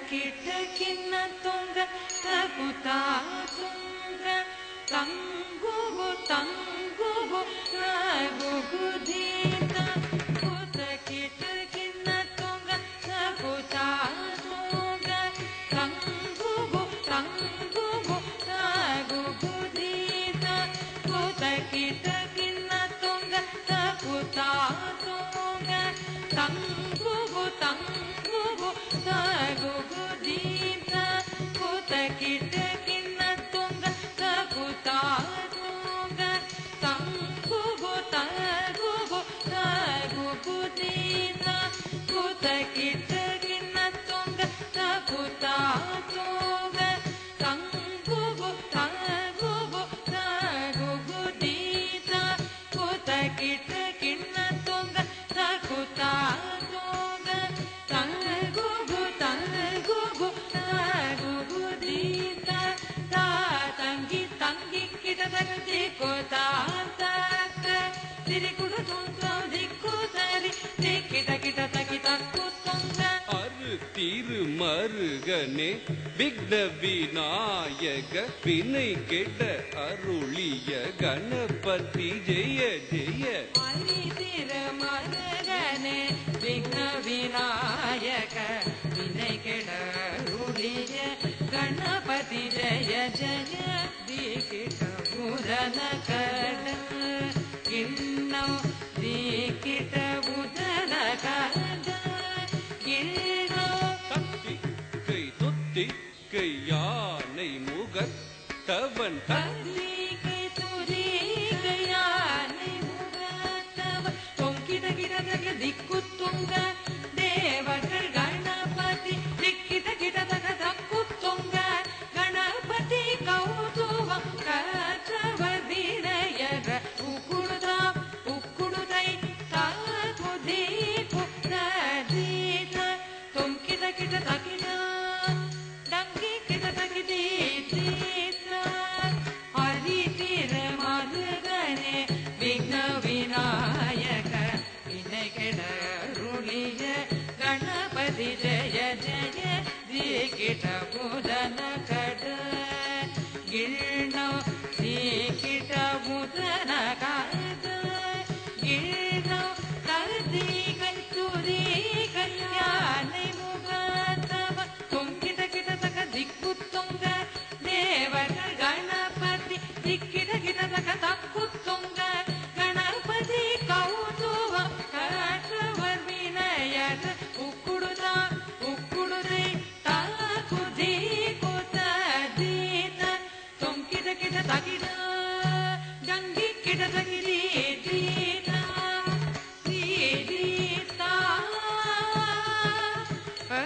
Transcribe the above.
ಕಿಟಕಿನ ತುಂಗ ಕಪುತಾತು விகனே விக்ன விநாயக வினை கெட அருளிய கணபதி ஜெய ஜெய. திருமகனே விக்ன விநாயக வினை கெட அருளிய கணபதி ஜெய ஜெய. தீகிட உதன கட கிண்ணம் தீகிட உதன கட திக்கை யானை முகத்தவன் தீகை துதிகை யானை முகத்தவன் தொங்கிட கிடதக திக்கு துங்க தேவர்கள் கணபதி திக்கிட கிடதக தக்கு துங்க கணபதி கௌதுவம் கற்றவர் வினயர உக்குடுதா உக்குடுதை தாகுதி குத்ததீத தொங்கிட கிட தகிட விக்ன விநாயக வினை கெட அருளிய கணபதி ஜெய ஜெய. தீகிட உதன கட கிண்ணம் தீகிட உதன கட கிண்ணம் தீகை துதிகை யானை முகத்தவ தொங்கிட கிடதக திக்கு துங்க தேவர்கள் கணபதி திக்கிட கிடதக தக்கு துங்க கணபதி கௌதுவம் கற்றவர் வினயர உக்குடுதா உக்குடுதை தாகுதி குத்ததீத தொங்கிட கிட தகிட டங்கி கிட தகிரி தீத தீதீதா ஆ